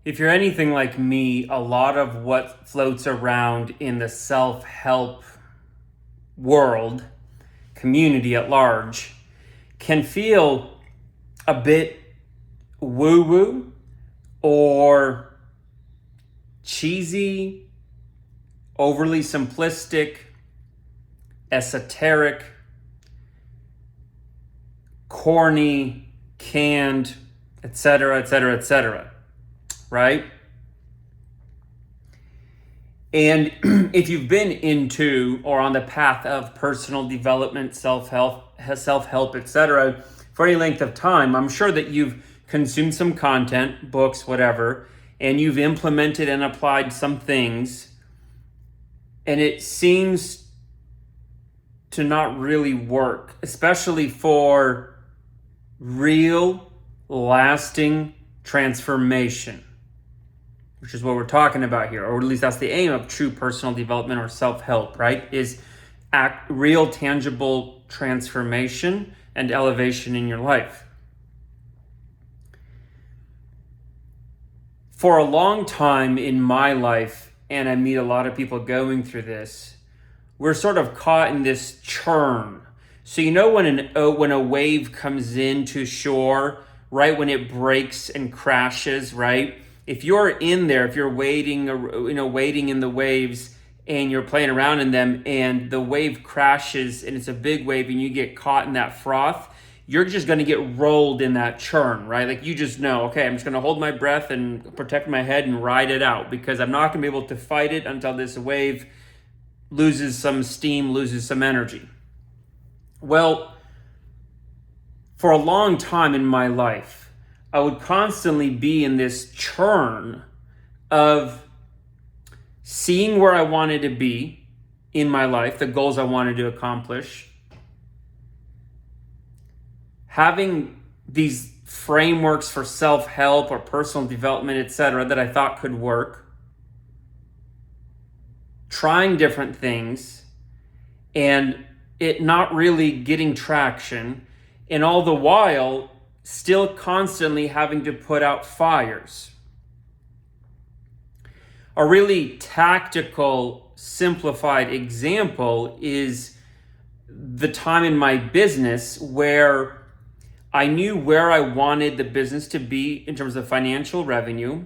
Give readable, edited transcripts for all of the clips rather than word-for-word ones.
If you're anything like me, a lot of what floats around in the self-help world, community at large, can feel a bit woo-woo or cheesy, overly simplistic, esoteric, corny, canned, etc., etc., etc., right? And if you've been into or on the path of personal development, self-help, etc., for any length of time, I'm sure that you've consumed some content, books, whatever, and you've implemented and applied some things, and it seems to not really work, especially for real, lasting transformation, which is what we're talking about here, or at least that's the aim of true personal development or self-help, right? Is real, tangible transformation and elevation in your life. For a long time in my life, and I meet a lot of people going through this, we're sort of caught in this churn. So you know when a wave comes into shore, right, when it breaks and crashes, right? If you're in there, if you're wading in the waves and you're playing around in them and the wave crashes and it's a big wave and you get caught in that froth, you're just going to get rolled in that churn, right? Like you just know, okay, I'm just going to hold my breath and protect my head and ride it out because I'm not going to be able to fight it until this wave loses some steam, loses some energy. Well, for a long time in my life, I would constantly be in this churn of seeing where I wanted to be in my life, the goals I wanted to accomplish, having these frameworks for self-help or personal development, etc., that I thought could work, trying different things, and it not really getting traction, and all the while still constantly having to put out fires. A really tactical, simplified example is the time in my business where I knew where I wanted the business to be in terms of financial revenue.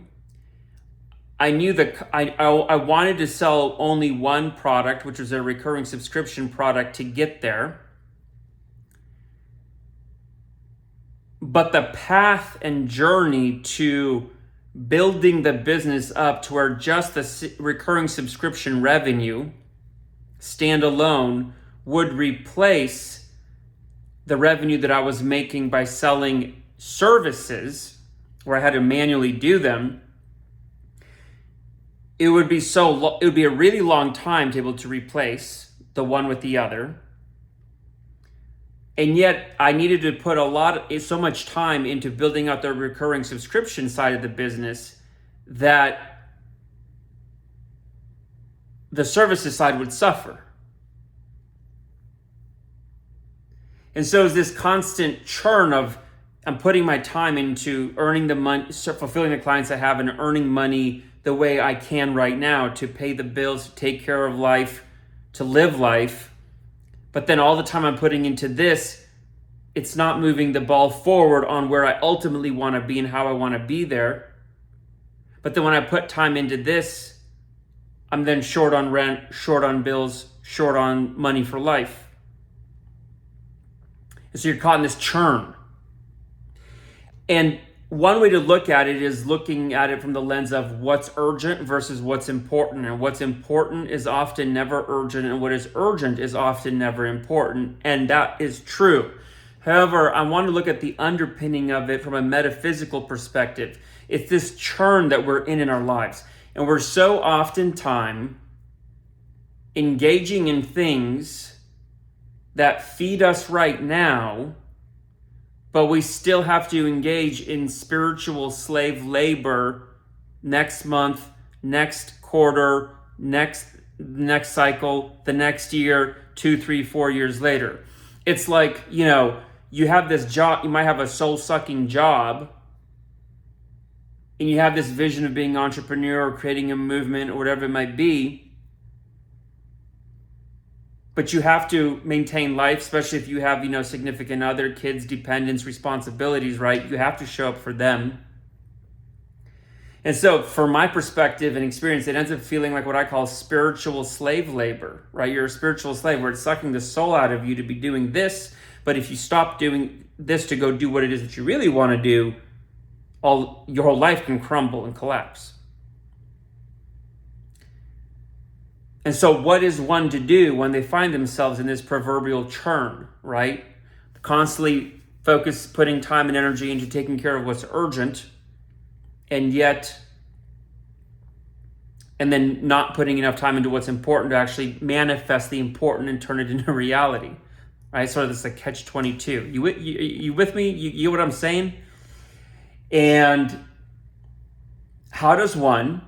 I knew that I wanted to sell only one product, which was a recurring subscription product, to get there. But the path and journey to building the business up to where just the recurring subscription revenue standalone would replace the revenue that I was making by selling services where I had to manually do them, it would be a really long time to be able to replace the one with the other. And yet I needed to put so much time into building out the recurring subscription side of the business that the services side would suffer. And so it's this constant churn of I'm putting my time into earning the money, fulfilling the clients I have, and earning money the way I can right now to pay the bills, to take care of life, to live life. But then all the time I'm putting into this, it's not moving the ball forward on where I ultimately want to be and how I want to be there. But then when I put time into this, I'm then short on rent, short on bills, short on money for life. And so you're caught in this churn. And one way to look at it is looking at it from the lens of what's urgent versus what's important. And what's important is often never urgent, and what is urgent is often never important. And that is true. However, I want to look at the underpinning of it from a metaphysical perspective. It's this churn that we're in our lives. And we're so oftentimes engaging in things that feed us right now, but we still have to engage in spiritual slave labor next month, next quarter, next cycle, the next year, 2, 3, 4 years later. It's like, you have this job, you might have a soul-sucking job, and you have this vision of being an entrepreneur or creating a movement or whatever it might be, but you have to maintain life, especially if you have, significant other, kids, dependents, responsibilities, right? You have to show up for them. And so from my perspective and experience, it ends up feeling like what I call spiritual slave labor, right? You're a spiritual slave where it's sucking the soul out of you to be doing this. But if you stop doing this to go do what it is that you really want to do, your whole life can crumble and collapse. And so what is one to do when they find themselves in this proverbial churn, right? Constantly putting time and energy into taking care of what's urgent, and then not putting enough time into what's important to actually manifest the important and turn it into reality, right? Sort of this like catch-22. You with me? You know what I'm saying? And how does one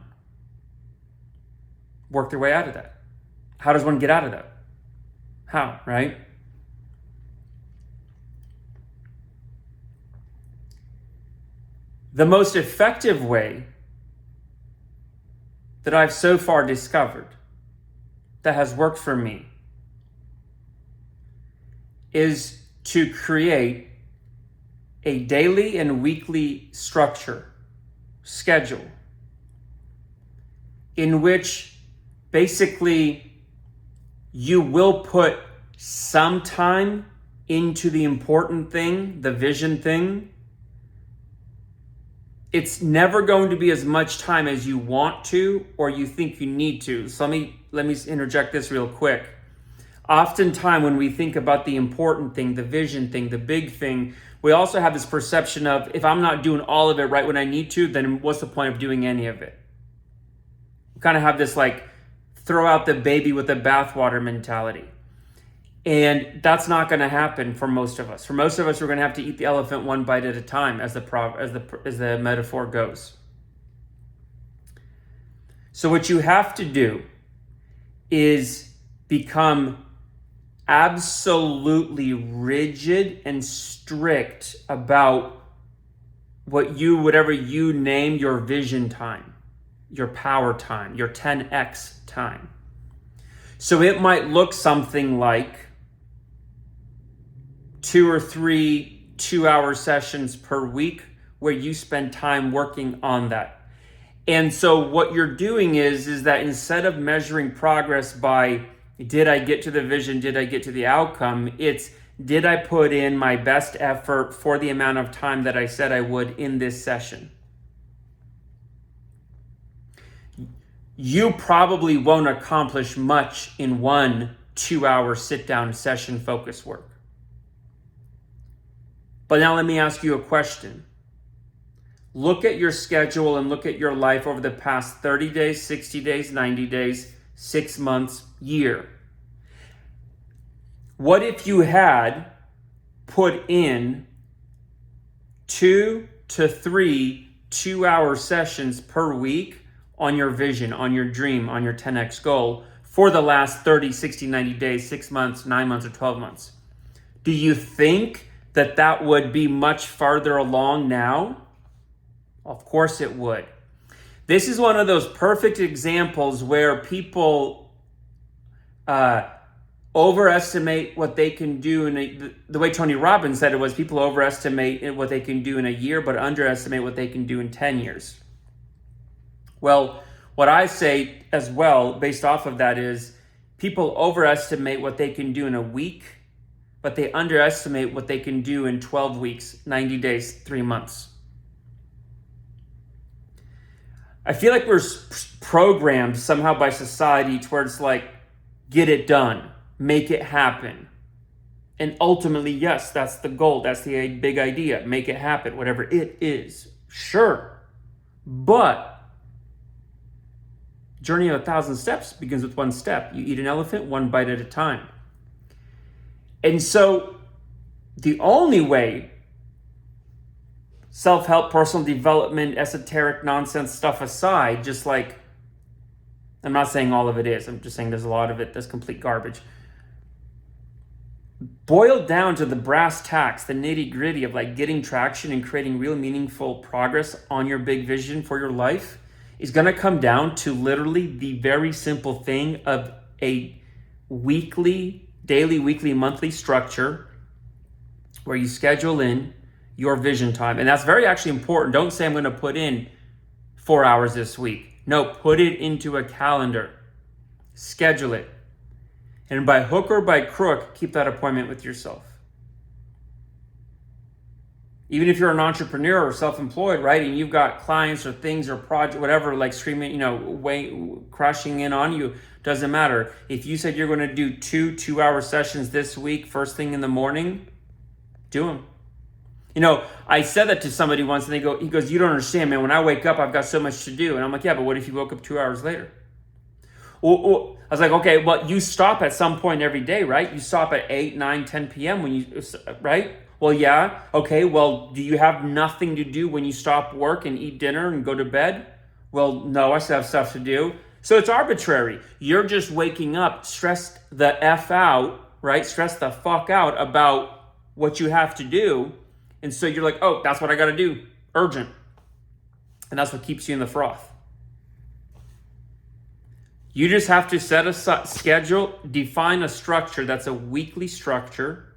work their way out of that? How does one get out of that? How, right? The most effective way that I've so far discovered that has worked for me is to create a daily and weekly schedule, in which basically you will put some time into the important thing, the vision thing. It's never going to be as much time as you want to or you think you need to. So let me interject this real quick. Oftentimes when we think about the important thing, the vision thing, the big thing, we also have this perception of, if I'm not doing all of it right when I need to, then what's the point of doing any of it? We kind of have this like throw out the baby with the bathwater mentality. And that's not going to happen for most of us. For most of us, we're going to have to eat the elephant one bite at a time, as the metaphor goes. So what you have to do is become absolutely rigid and strict about whatever you name your vision time, your power time, your 10x time. So it might look something like 2 or 3 2-hour sessions per week where you spend time working on that. And so what you're doing is that instead of measuring progress by, did I get to the vision, did I get to the outcome, it's, did I put in my best effort for the amount of time that I said I would in this session? You probably won't accomplish much in 1 2-hour sit-down session focus work. But now let me ask you a question. Look at your schedule and look at your life over the past 30 days, 60 days, 90 days, 6 months, year. What if you had put in 2 to 3 2-hour sessions per week on your vision, on your dream, on your 10x goal for the last 30, 60, 90 days, 6 months, 9 months, or 12 months? Do you think that would be much farther along now? Of course it would. This is one of those perfect examples where people overestimate what they can do. The way Tony Robbins said it was, people overestimate what they can do in a year, but underestimate what they can do in 10 years. Well, what I say as well, based off of that, is people overestimate what they can do in a week, but they underestimate what they can do in 12 weeks, 90 days, 3 months. I feel like we're programmed somehow by society towards like, get it done, make it happen. And ultimately, yes, that's the goal. That's the big idea. Make it happen, whatever it is. Sure. But journey of 1,000 steps begins with 1 step. You eat an elephant 1 bite at a time. And so the only way, self-help, personal development, esoteric nonsense stuff aside, just like, I'm not saying all of it is, I'm just saying there's a lot of it that's complete garbage. boiled down to the brass tacks, the nitty gritty of like getting traction and creating real meaningful progress on your big vision for your life is going to come down to literally the very simple thing of a daily, weekly, monthly structure where you schedule in your vision time. And that's very actually important. Don't say I'm going to put in 4 hours this week. No, put it into a calendar. Schedule it. And by hook or by crook, keep that appointment with yourself. Even if you're an entrepreneur or self-employed, right, and you've got clients or things or project, whatever, like screaming, crashing in on you, doesn't matter. If you said you're going to do 2-hour sessions this week, first thing in the morning, do them. I said that to somebody once, and he goes, you don't understand, man. When I wake up, I've got so much to do. And I'm like, yeah, but what if you woke up 2 hours later? I was like, okay, well, you stop at some point every day, right? You stop at 8, 9, 10 p.m. Right? Well, yeah. Okay, well, do you have nothing to do when you stop work and eat dinner and go to bed? Well, no, I still have stuff to do. So it's arbitrary. You're just waking up stressed the F out, right? Stressed the fuck out about what you have to do. And so you're like, oh, that's what I got to do. Urgent. And that's what keeps you in the froth. You just have to set a schedule, define a structure that's a weekly structure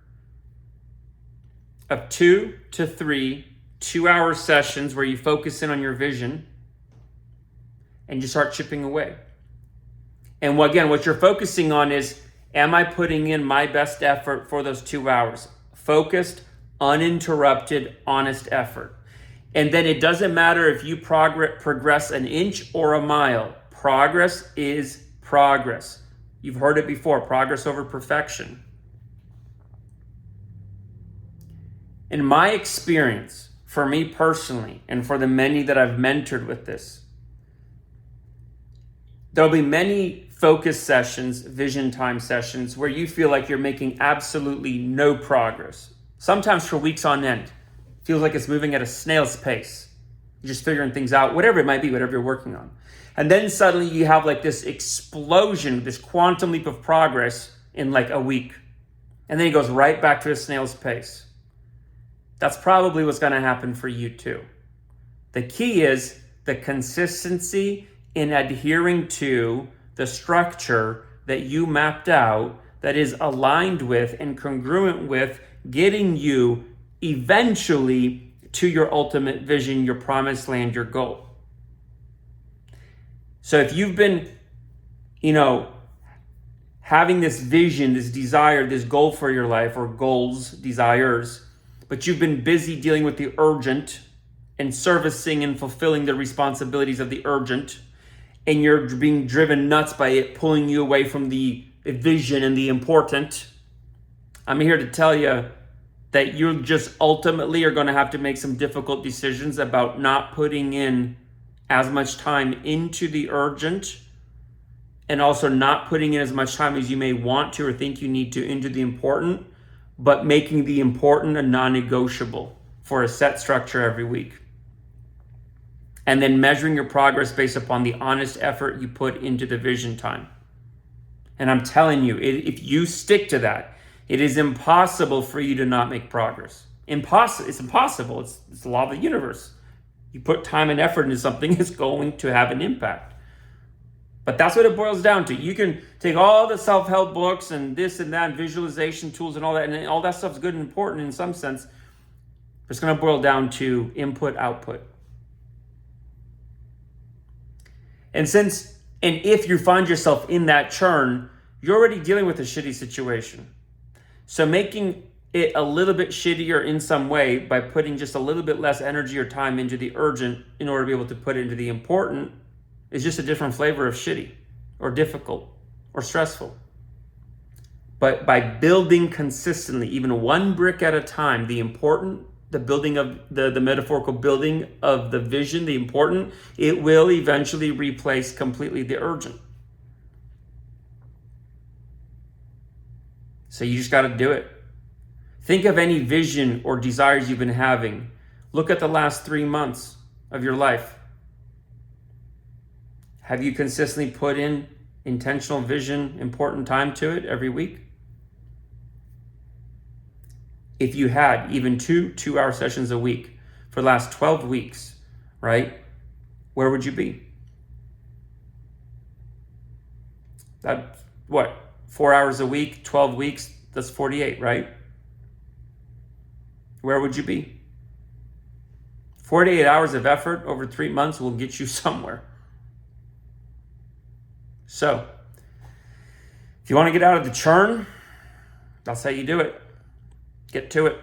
of 2 to 3 2-hour sessions where you focus in on your vision and you start chipping away. And what you're focusing on is, am I putting in my best effort for those 2 hours? Focused, uninterrupted, honest effort. And then it doesn't matter if you progress an inch or a mile. Progress is progress. You've heard it before, progress over perfection. In my experience, for me personally, and for the many that I've mentored with this, there'll be many focus sessions, vision time sessions, where you feel like you're making absolutely no progress. Sometimes for weeks on end. Feels like it's moving at a snail's pace. You're just figuring things out, whatever it might be, whatever you're working on. And then suddenly you have like this explosion, this quantum leap of progress in like a week. And then it goes right back to a snail's pace. That's probably what's going to happen for you too. The key is the consistency in adhering to the structure that you mapped out that is aligned with and congruent with getting you eventually to your ultimate vision, your promised land, your goal. So if you've been, having this vision, this desire, this goal for your life, or goals, desires, but you've been busy dealing with the urgent and servicing and fulfilling the responsibilities of the urgent, and you're being driven nuts by it pulling you away from the vision and the important, I'm here to tell you that you just ultimately are going to have to make some difficult decisions about not putting in as much time into the urgent, and also not putting in as much time as you may want to or think you need to into the important, but making the important a non-negotiable for a set structure every week. And then measuring your progress based upon the honest effort you put into the vision time. And I'm telling you, if you stick to that, it is impossible for you to not make progress. It's impossible. It's the law of the universe. You put time and effort into something, it's going to have an impact. But that's what it boils down to. You can take all the self-help books and this and that, and visualization tools and all that, and all that stuff's good and important in some sense. But it's going to boil down to input, output. And if you find yourself in that churn, you're already dealing with a shitty situation. So making it a little bit shittier in some way by putting just a little bit less energy or time into the urgent in order to be able to put it into the important is just a different flavor of shitty or difficult or stressful. But by building consistently, even one brick at a time, the important, the building of the metaphorical building of the vision, the important, it will eventually replace completely the urgent. So you just got to do it. Think of any vision or desires you've been having. Look at the last 3 months of your life. Have you consistently put in intentional vision, important time to it every week? if you had even two-hour sessions a week for the last 12 weeks, right? Where would you be? That, what, 4 hours a week, 12 weeks, that's 48, right? Where would you be? 48 hours of effort over 3 months will get you somewhere. So, if you want to get out of the churn, that's how you do it. Get to it.